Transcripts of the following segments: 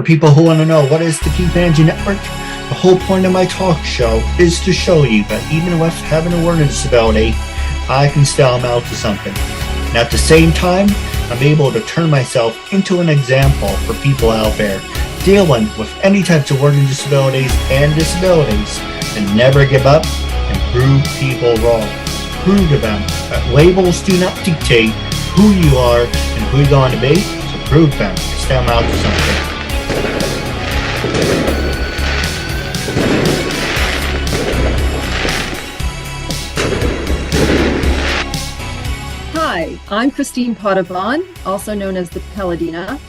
people who want to know what is the Keith Andrew Network, the whole point of my talk show is to show you that even with having a learning disability, I can still amount to something. And at the same time, I'm able to turn myself into an example for people out there dealing with any types of learning disabilities and disabilities, and never give up and prove people wrong. Prove to them that labels do not dictate who you are and who you're going to be, so prove them, still amount to something. Hi, I'm Christine Padovan, also known as the Paladina,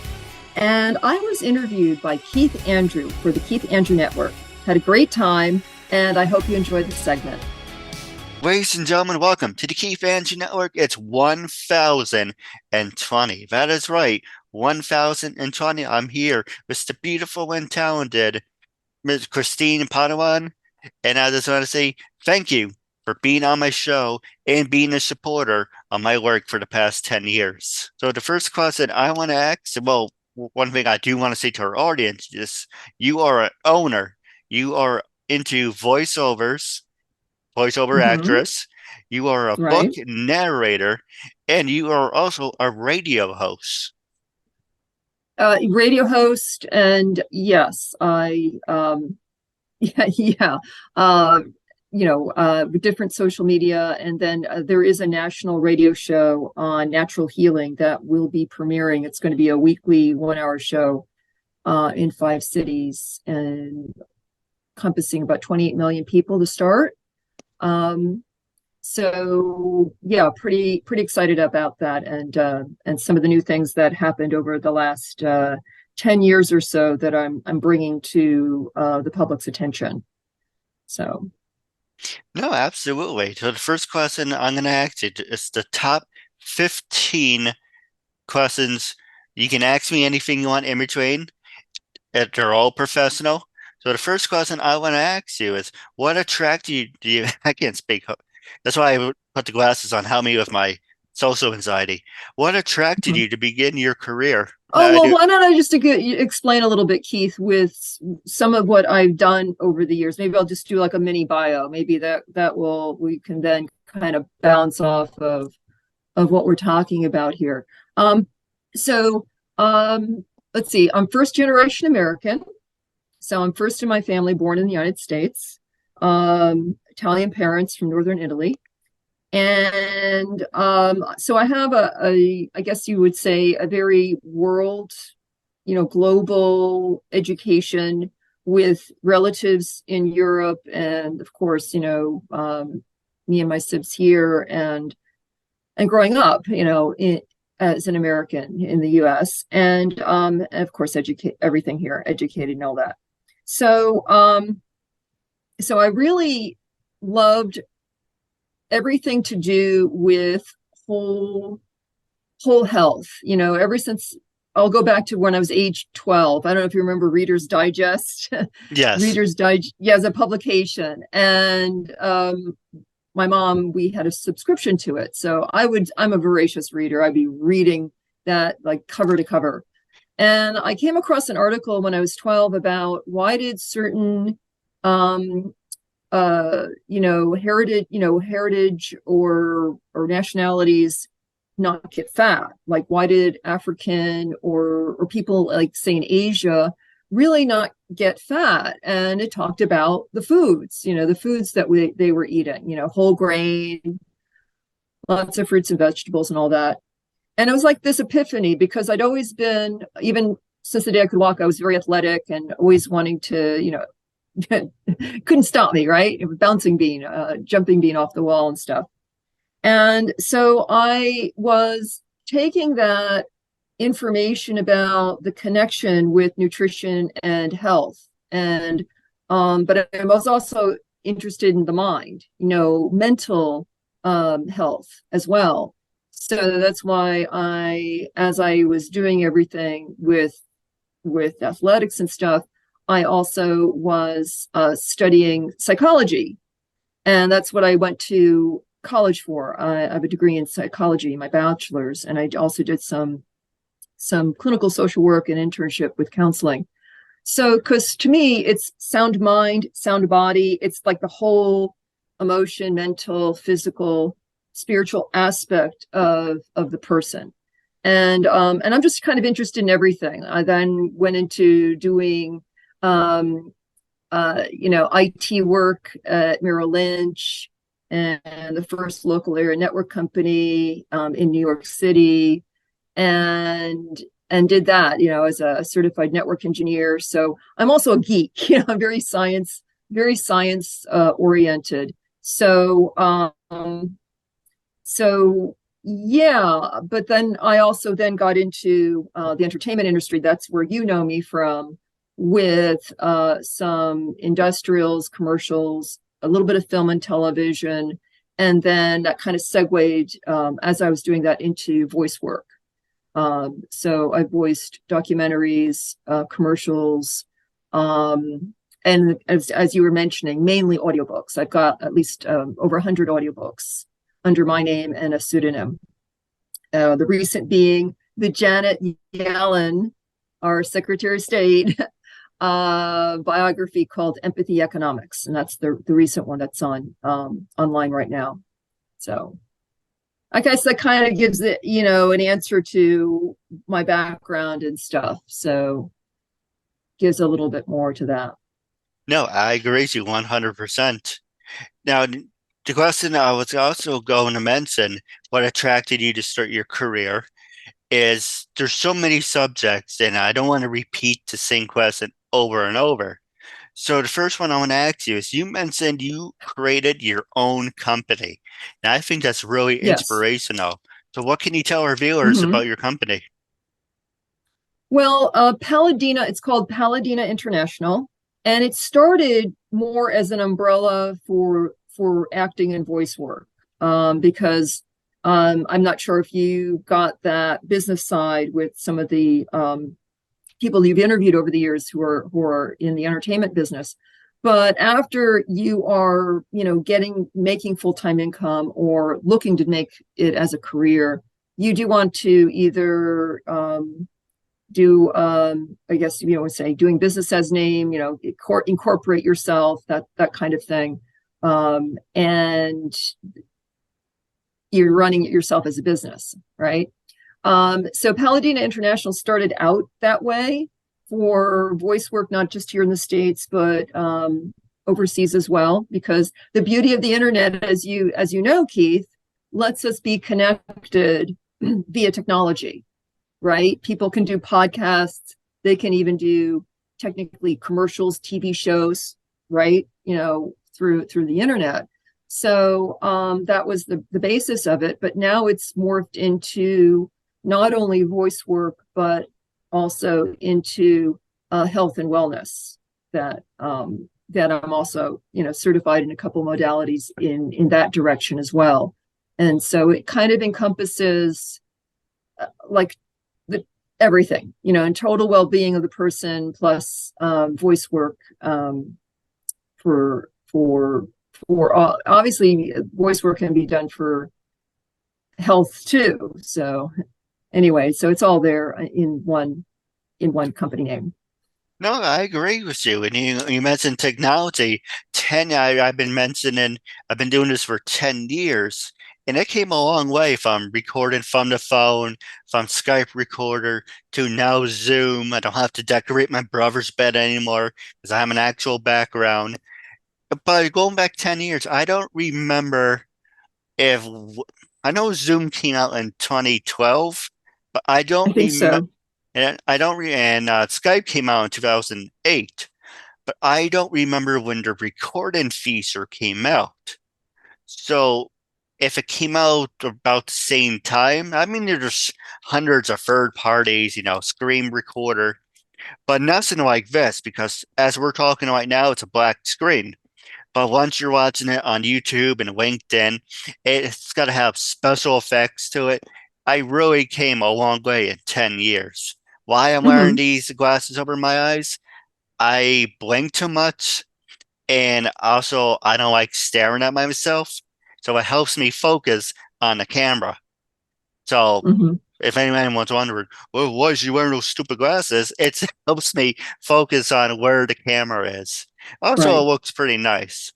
and I was interviewed by Keith Andrew for the Keith Andrew Network. Had a great time, and I hope you enjoyed this segment. Ladies and gentlemen, welcome to the Keith Andrew Network. It's 1020. That is right, 1020. I'm here with the beautiful and talented Ms. Christine Padovan, and I just want to say thank you for being on my show and being a supporter of my work for the past 10 years. So the first question I want to ask, well, one thing I do want to say to our audience is you are an owner. You are into voiceover actress. You are a book narrator, and you are also a radio host. Radio host, and yes, I with different social media, and then there is a national radio show on natural healing that will be premiering. It's going to be a weekly 1-hour show in 5 cities and encompassing about 28 million people to start. So yeah, pretty excited about that, and some of the new things that happened over the last 10 years or so that I'm bringing to the public's attention. So. No, absolutely. So the first question I'm going to ask you is the top 15 questions. You can ask me anything you want in between. They're all professional. So the first question I want to ask you is, what attracted you? I can't speak. That's why I put the glasses on. Help me with my social anxiety. What attracted you to begin your career? Oh, well, why don't I just explain a little bit, Keith, with some of what I've done over the years. Maybe I'll just do like a mini bio. Maybe we can then kind of bounce off of what we're talking about here. Let's see. I'm first generation American. So I'm first in my family, born in the United States. Italian parents from northern Italy. And so I have I guess you would say, a very global education with relatives in Europe, and of course, me and my sibs here, and growing up, as an American in the U.S. and of course, everything here, educated and all that. So I really loved everything to do with whole health, ever since. I'll go back to when I was age 12. I don't know if you remember Reader's Digest. Yes. Reader's Digest, yeah, as a publication. And my mom, we had a subscription to it. So I'm a voracious reader. I'd be reading that like cover to cover. And I came across an article when I was 12 about why did certain heritage or nationalities not get fat. Like, why did African or people, like, say, in Asia really not get fat? And it talked about the foods, the foods that they were eating, whole grain, lots of fruits and vegetables and all that. And it was like this epiphany, because I'd always been, even since the day I could walk, I was very athletic and always wanting to, couldn't stop me, right? Bouncing bean, jumping bean off the wall and stuff. And so I was taking that information about the connection with nutrition and health, and but I was also interested in the mind, mental health as well. So that's why as I was doing everything with athletics and stuff, I also was studying psychology, and that's what I went to college for. I have a degree in psychology, my bachelor's, and I also did some clinical social work and internship with counseling. So, because to me, it's sound mind, sound body. It's like the whole emotion, mental, physical, spiritual aspect of the person. And I'm just kind of interested in everything. I then went into doing IT work at Merrill Lynch and the first local area network company in New York City, and did that, as a certified network engineer. So I'm also a geek. I'm very science oriented. So yeah, but then I also then got into the entertainment industry. That's where you know me from, with some industrials, commercials, a little bit of film and television, and then that kind of segued as I was doing that into voice work. So I voiced documentaries, commercials, and as you were mentioning, mainly audiobooks. I've got at least over 100 audiobooks under my name and a pseudonym. The recent being the Janet Yellen, our Secretary of State, biography called Empathy Economics, and that's the recent one that's on online right now. So I guess that kind of gives it, an answer to my background and stuff. So gives a little bit more to that. No, I agree with you 100%. Now, the question I was also going to mention, what attracted you to start your career, is there's so many subjects, and I don't want to repeat the same question over and over. So the first one I want to ask you is, you mentioned you created your own company. And I think that's really Yes. inspirational. So what can you tell our viewers Mm-hmm. about your company? Well, it's called Paladino International, and it started more as an umbrella for acting and voice work, because I'm not sure if you got that business side with some of the people you've interviewed over the years who are in the entertainment business. But after you are, making full-time income or looking to make it as a career, you do want to either do I guess say doing business as name, incorporate yourself, that kind of thing, and you're running it yourself as a business, right? So Paladino International started out that way for voice work, not just here in the States, but overseas as well, because the beauty of the internet, as you know, Keith, lets us be connected via technology. Right? People can do podcasts. They can even do technically commercials, TV shows, right? Through the internet. So that was the basis of it. But now it's morphed into not only voice work, but also into health and wellness. That I'm also certified in a couple modalities in that direction as well. And so it kind of encompasses like everything, and total well-being of the person, plus voice work for obviously voice work can be done for health too. So anyway, so it's all there in one company name. No, I agree with you. And you mentioned technology. I've been doing this for 10 years, and it came a long way from recording from the phone, from Skype recorder to now Zoom. I don't have to decorate my brother's bed anymore because I have an actual background. But going back 10 years, I don't remember if I know Zoom came out in 2012, but I I don't think remember. so. And I don't re and Skype came out in 2008, but I don't remember when the recording feature came out. So if it came out about the same time, I mean, there's hundreds of third parties, screen recorder, but nothing like this, because as we're talking right now, it's a black screen. But once you're watching it on YouTube and LinkedIn, it's got to have special effects to it. I really came a long way in 10 years. Why I'm wearing Mm-hmm. these glasses over my eyes? I blink too much, and also I don't like staring at myself. So it helps me focus on the camera. So Mm-hmm. if anyone was wondering, well, why is she wearing those stupid glasses? It helps me focus on where the camera is. Also, it Right. looks pretty nice.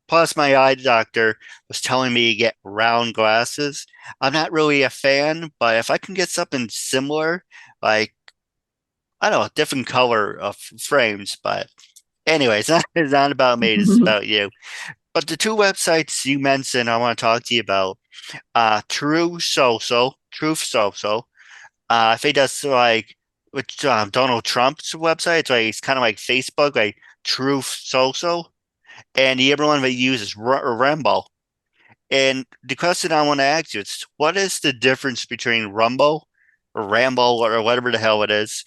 Plus, my eye doctor was telling me to get round glasses. I'm not really a fan, but if I can get something similar, like, I don't know, different color of frames, but anyway, it's not about me, it's about you. But the two websites you mentioned, I want to talk to you about. Truth Social. I think that's like which Donald Trump's website. It's like it's kind of like Facebook, like Truth Social, and the other one they use is Rumble. And the question I want to ask you is, what is the difference between Rumble or Ramble or whatever the hell it is?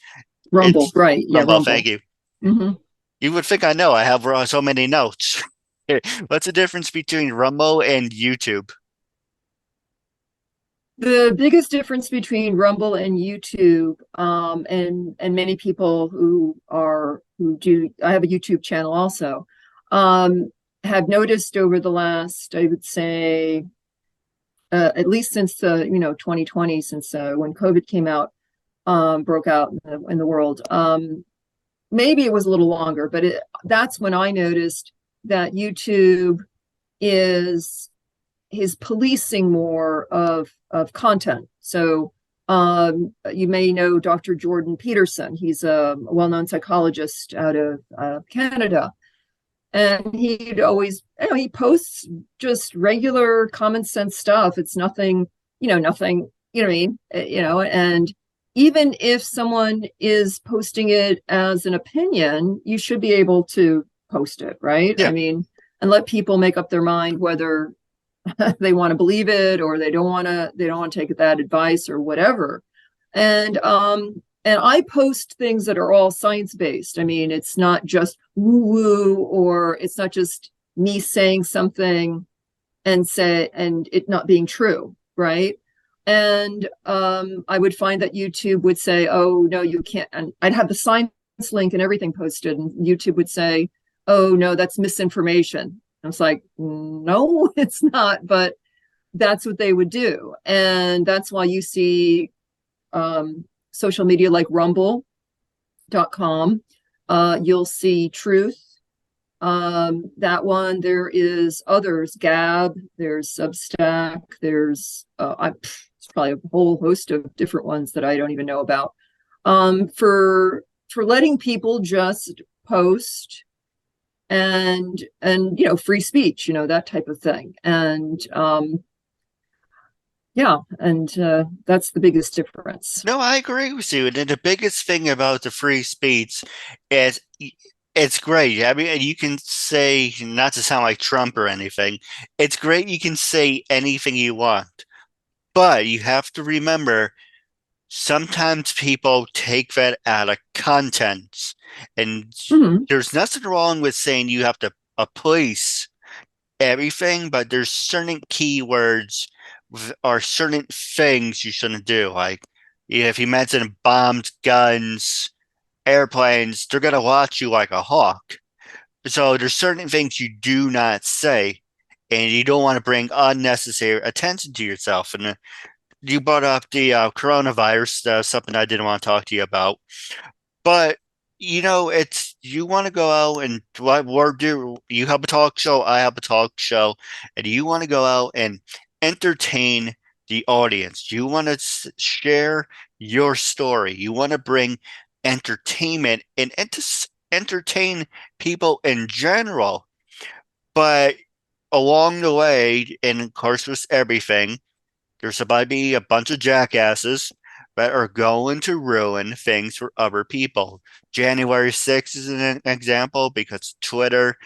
Rumble, It's right. Yeah, Rumble. Thank Rumble. you. Hmm. You would think I know. I have so many notes. What's the difference between Rumble and YouTube? The biggest difference between Rumble and YouTube, and many people who do, I have a YouTube channel also, have noticed over the last, I would say, at least since 2020, since when COVID came out, broke out in the world. Maybe it was a little longer, but that's when I noticed that YouTube is policing more of content. So you may know Dr. Jordan Peterson. He's a well-known psychologist out of Canada, and he'd always, he posts just regular common sense stuff. It's nothing, nothing, what I mean, and even if someone is posting it as an opinion, you should be able to post it, right? Yeah. I mean, and let people make up their mind whether they want to believe it or they don't want to take that advice or whatever. And I post things that are all science based. I mean, it's not just woo woo, or it's not just me saying something and it not being true, right? And I would find that YouTube would say, oh no, you can't, and I'd have the science link and everything posted, and YouTube would say, oh no, that's misinformation. I was like, no, it's not, but that's what they would do. And that's why you see social media like rumble.com. You'll see Truth. That one, there is others, Gab, there's Substack, there's it's probably a whole host of different ones that I don't even know about. For letting people just post and free speech, that type of thing. And yeah, and that's the biggest difference. No, I agree with you. And the biggest thing about the free speech is it's great. I mean, you can say, not to sound like Trump or anything, it's great you can say anything you want. But you have to remember, sometimes people take that out of context. And Mhm. there's nothing wrong with saying you have to police everything, but there's certain keywords or certain things you shouldn't do. Like, if you mention bombs, guns, airplanes, they're gonna watch you like a hawk. So there's certain things you do not say, and you don't want to bring unnecessary attention to yourself. And you brought up the coronavirus, something I didn't want to talk to you about. But it's you want to go out and what we're do. You have a talk show, I have a talk show, and you want to go out and entertain the audience. You want to share your story. You want to bring entertainment and entertain people in general. But along the way, and of course, with everything, there's about to be a bunch of jackasses that are going to ruin things for other people. January 6th is an example because Twitter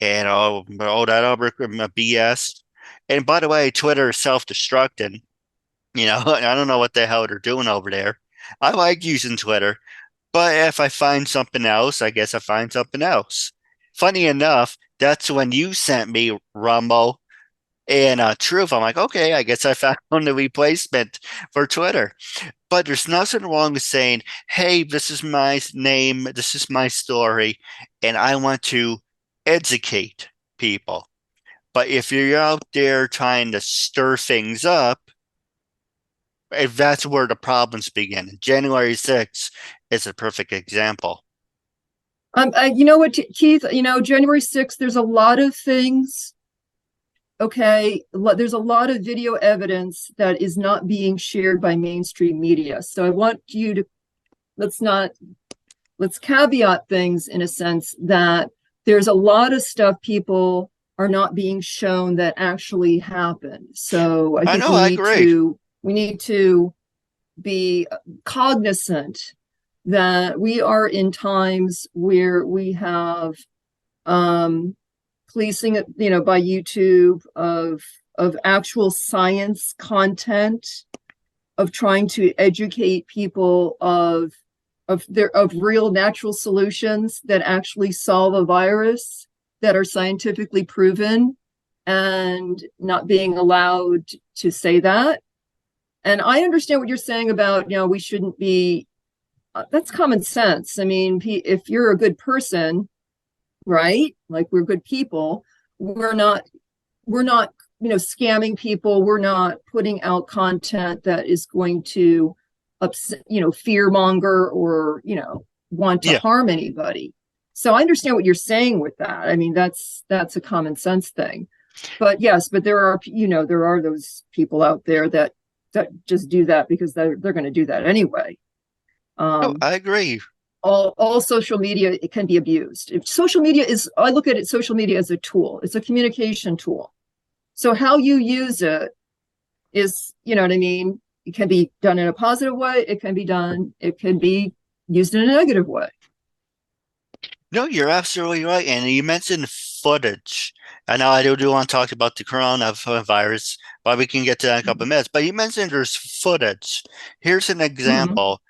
and all that other BS. And by the way, Twitter is self-destructing. I don't know what the hell they're doing over there. I like using Twitter, but if I find something else, I guess I find something else. Funny enough, that's when you sent me Rumble and Truth. I'm like, okay, I guess I found the replacement for Twitter. But there's nothing wrong with saying, hey, this is my name, this is my story, and I want to educate people. But if you're out there trying to stir things up, that's where the problems begin. January 6th is a perfect example. You know what, Keith, January 6th, there's a lot of things. Okay, there's a lot of video evidence that is not being shared by mainstream media. So I want you to, let's caveat things in a sense that there's a lot of stuff people are not being shown that actually happened. So I think we need to be cognizant that we are in times where we have policing, by YouTube of actual science content, of trying to educate people of real natural solutions that actually solve a virus that are scientifically proven, and not being allowed to say that. And I understand what you're saying about, we shouldn't be, that's common sense. I mean, if you're a good person, right? Like, we're good people. We're not, scamming people. We're not putting out content that is going to upset, fear monger or, want to harm anybody. So I understand what you're saying with that. I mean, that's a common sense thing. But yes, there are those people out there that just do that because they're going to do that anyway. I agree. All social media, it can be abused. I look at social media as a tool. It's a communication tool. So how you use it is, what I mean? It can be done in a positive way. It can be used in a negative way. No, you're absolutely right. And you mentioned footage. I know I do want to talk about the coronavirus, but we can get to that in a couple of minutes. But you mentioned there's footage. Here's an example.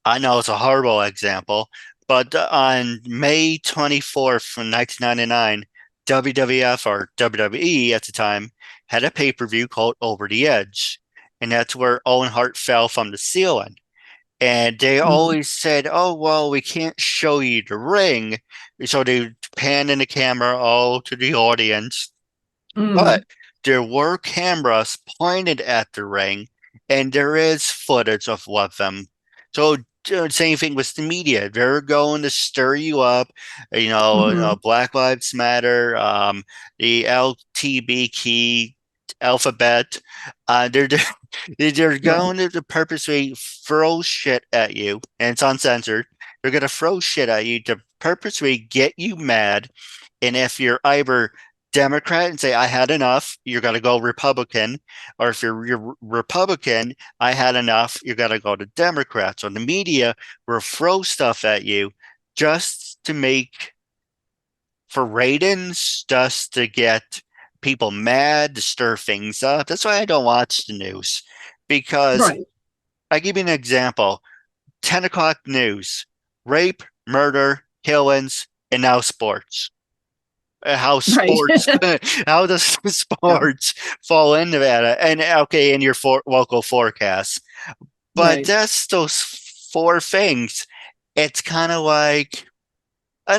I know it's a horrible example, but on May 24th from 1999, WWF, or WWE at the time, had a pay-per-view called Over the Edge. And that's where Owen Hart fell from the ceiling. And they always said, oh, well, we can't show you the ring. So they panned in the camera all to the audience. But there were cameras pointed at the ring, and there is footage of one of them. So same thing with the media. They're going to stir you up, Black Lives Matter, the LTBK alphabet. They're going to purposely throw shit at you, and it's uncensored. They're going to throw shit at you to purposely get you mad. And if you're either Democrat and say, I had enough, you're going to go Republican. Or if you're Republican, I had enough, you're going to go to Democrat. So the media will throw stuff at you just to make, for ratings, just to get people mad, to stir things up. That's why I don't watch the news. Because I give you an example. 10 o'clock news, rape, murder, killings, and now sports. How does sports fall into that? And okay, in your local forecast, but that's those four things. It's kind of like, I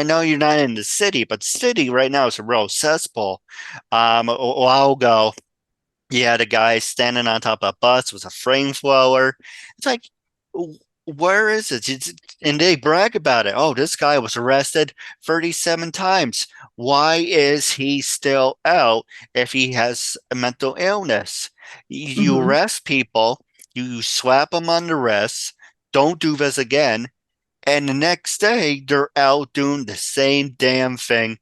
know you're not in the city, but the city right now is a real cesspool. A while ago, you had a guy standing on top of a bus with a flamethrower. It's like, where is it? And they brag about it. Oh, this guy was arrested 37 times. Why is he still out if he has a mental illness? You arrest people, you slap them on the wrist, don't do this again, and the next day they're out doing the same damn thing,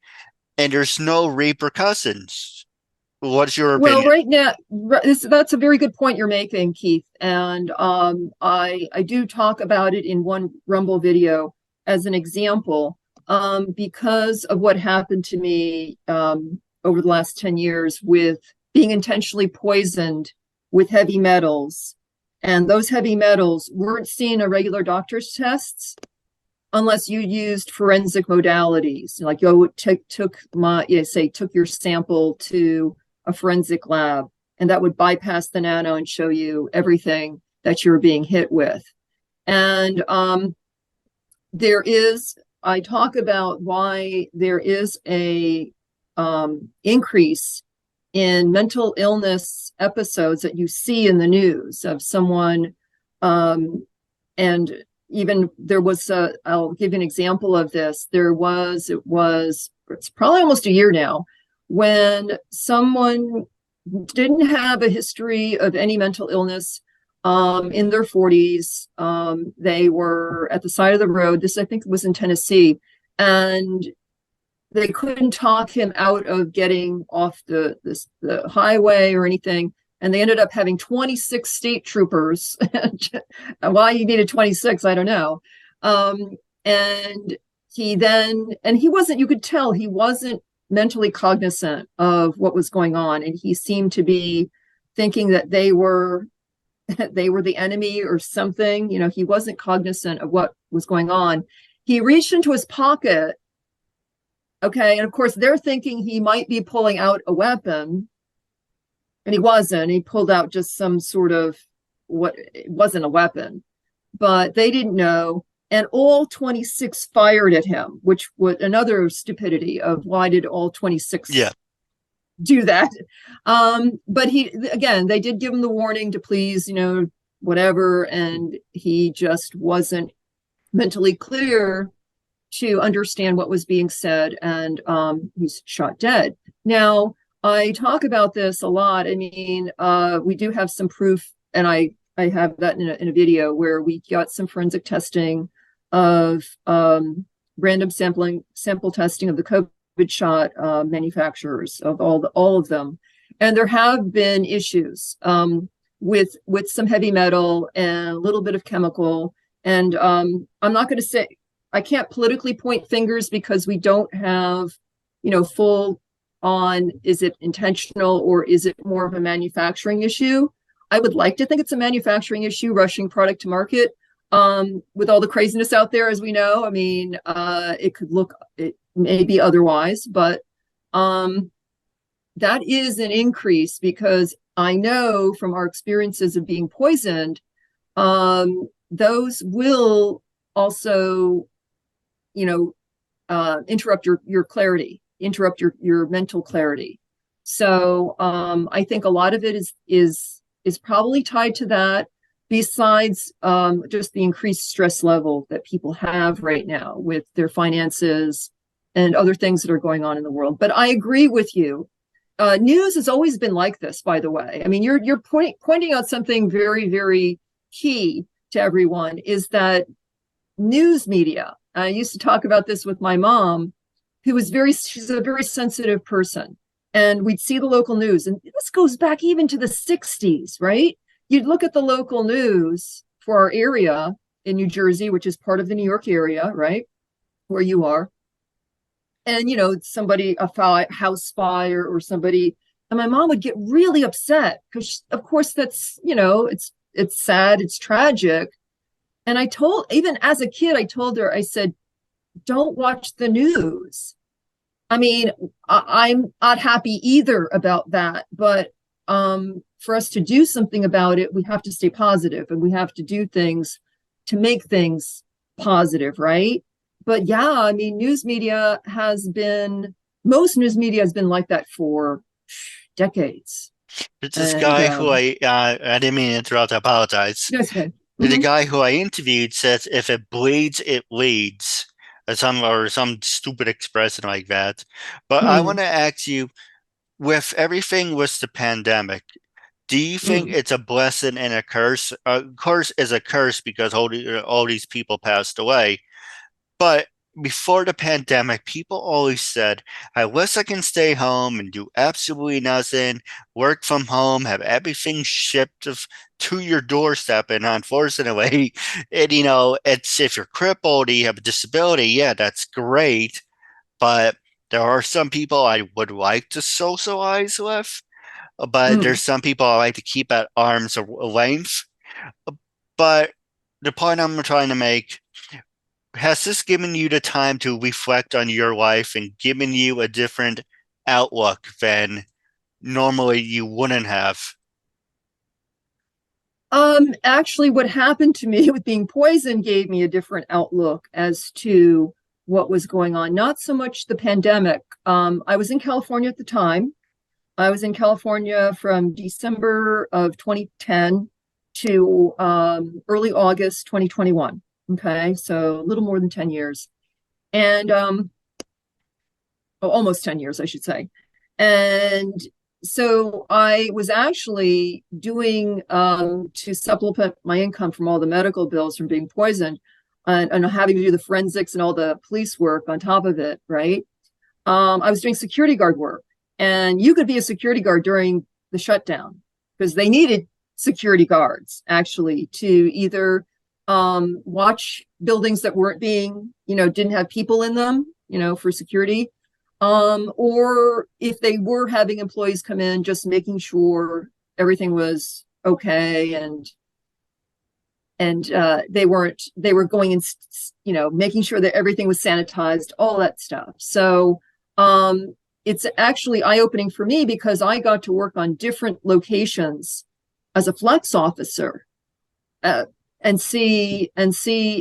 and there's no repercussions. What's your opinion? Well, right now, that's a very good point you're making, Keith. And I do talk about it in one Rumble video as an example, because of what happened to me over the last 10 years with being intentionally poisoned with heavy metals. And those heavy metals weren't seen in regular doctor's tests unless you used forensic modalities. Like you took your sample to a forensic lab, and that would bypass the nano and show you everything that you're being hit with. And I talk about why there is a increase in mental illness episodes that you see in the news of someone, and even there was I'll give you an example of this. It's probably almost a year now, when someone didn't have a history of any mental illness, in their 40s. They were at the side of the road. This, I think, was in Tennessee, and they couldn't talk him out of getting off the highway or anything. And they ended up having 26 state troopers. Why you needed 26, I don't know. And he wasn't, you could tell he wasn't mentally cognizant of what was going on. And he seemed to be thinking that they were the enemy or something. You know, he wasn't cognizant of what was going on. He reached into his pocket. Okay. And of course, they're thinking he might be pulling out a weapon. And he wasn't. He pulled out just some sort of it wasn't a weapon, but they didn't know. And all 26 fired at him, which was another stupidity of why did all 26 do that? But they did give him the warning to please, whatever. And he just wasn't mentally clear to understand what was being said. And he's shot dead. Now, I talk about this a lot. I mean, we do have some proof, and I have that in a video where we got some forensic testing of random sample testing of the COVID shot manufacturers, of all of them. And there have been issues with some heavy metal and a little bit of chemical. And I'm not going to say, I can't politically point fingers because we don't have, full on, is it intentional or is it more of a manufacturing issue? I would like to think it's a manufacturing issue, rushing product to market. With all the craziness out there, as we know, I mean, it may be otherwise, but that is an increase, because I know from our experiences of being poisoned, those will also, interrupt your clarity, interrupt your mental clarity. So I think a lot of it is probably tied to that, besides just the increased stress level that people have right now with their finances and other things that are going on in the world. But I agree with you. News has always been like this, by the way. I mean, you're pointing out something very, very key to everyone, is that news media. I used to talk about this with my mom, she's a very sensitive person. And we'd see the local news. And this goes back even to the 60s, right? You'd look at the local news for our area in New Jersey, which is part of the New York area, right? Where you are. And, somebody, a house fire or somebody, and my mom would get really upset because, of course, that's, it's sad, it's tragic. And even as a kid, I told her, I said, don't watch the news. I mean, I'm not happy either about that, but for us to do something about it, we have to stay positive, and we have to do things to make things positive, right? But yeah, I mean, most news media has been like that for decades. It's this guy who I didn't mean to interrupt, I apologize. That's okay. The guy who I interviewed says, if it bleeds, it leads. Or some stupid expression like that. But I want to ask you, with everything with the pandemic, do you think it's a blessing and a curse? Of course, it's a curse because all these people passed away. But before the pandemic, people always said, I wish I can stay home and do absolutely nothing, work from home, have everything shipped to your doorstep. And unfortunately, it's, if you're crippled, you have a disability, yeah, that's great. But there are some people I would like to socialize with, but there's some people I like to keep at arm's length. But the point I'm trying to make, has this given you the time to reflect on your life and given you a different outlook than normally you wouldn't have? Actually, what happened to me with being poisoned gave me a different outlook as to what was going on. Not so much the pandemic. I was in California at the time, I was in California from December of 2010 to early August 2021. Okay, so a little more than 10 years. And almost 10 years, I should say. And so I was actually doing to supplement my income from all the medical bills from being poisoned and having to do the forensics and all the police work on top of it, right? I was doing security guard work. And you could be a security guard during the shutdown because they needed security guards actually to either watch buildings that weren't being, didn't have people in them, for security. Or if they were having employees come in, just making sure everything was okay and they were going and, making sure that everything was sanitized, all that stuff. So it's actually eye-opening for me because I got to work on different locations as a flex officer and see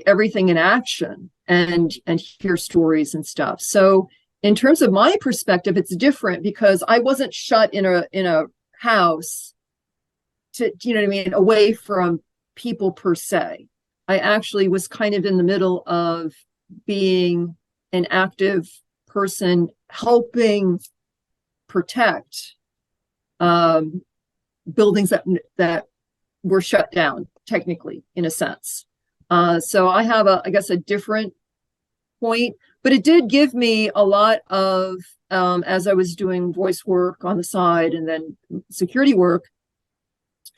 everything in action and hear stories and stuff. So in terms of my perspective, it's different because I wasn't shut in a house to, away from people per se. I actually was kind of in the middle of being an active person helping protect buildings that were shut down, technically, in a sense. So I have a different point, but it did give me a lot of, as I was doing voice work on the side and then security work,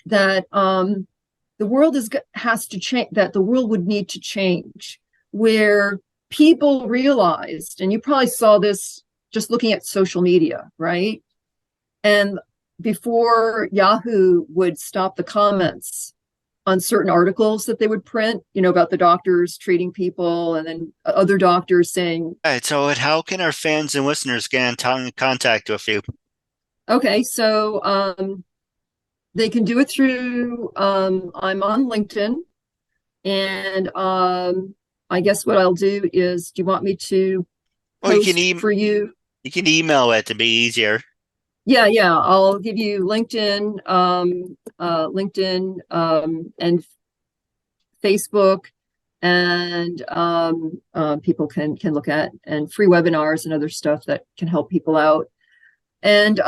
that the world has to change, that the world would need to change, where people realized, and you probably saw this just looking at social media, right? And before Yahoo would stop the comments on certain articles that they would print, about the doctors treating people and then other doctors saying. All right, so how can our fans and listeners get in contact with you? Okay, so they can do it through, I'm on LinkedIn, and I guess what I'll do is, do you want me to post for you? You can email it to be easier. Yeah, I'll give you LinkedIn, and Facebook, and people can look at, and free webinars and other stuff that can help people out. And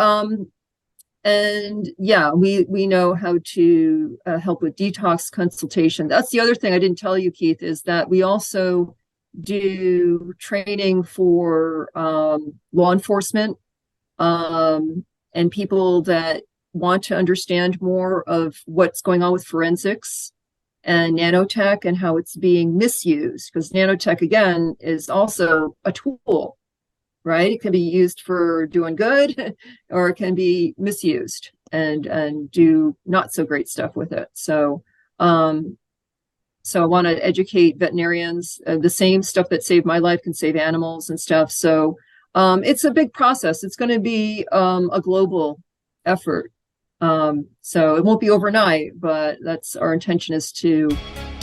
yeah, we know how to help with detox consultation. That's the other thing I didn't tell you, Keith, is that we also do training for law enforcement and people that want to understand more of what's going on with forensics and nanotech and how it's being misused, because nanotech, again, is also a tool, right? It can be used for doing good or it can be misused and do not so great stuff with it. So I want to educate veterinarians. The same stuff that saved my life can save animals and stuff. So it's a big process. It's going to be a global effort. So it won't be overnight, but that's our intention is to.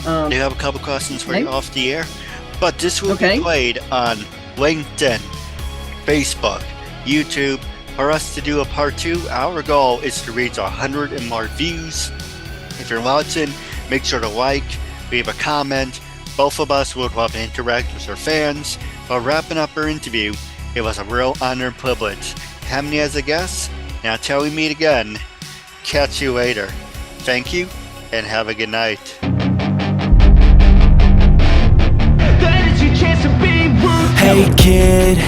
I have a couple questions for you off the air, but this will be played on LinkedIn, Facebook, YouTube. For us to do a part 2, our goal is to reach 100 and more views. If you're watching, make sure to like, leave a comment. Both of us would love to interact with our fans. While wrapping up our interview, it was a real honor and privilege having you as a guest. Now till we meet again, catch you later. Thank you and have a good night. Hey kid,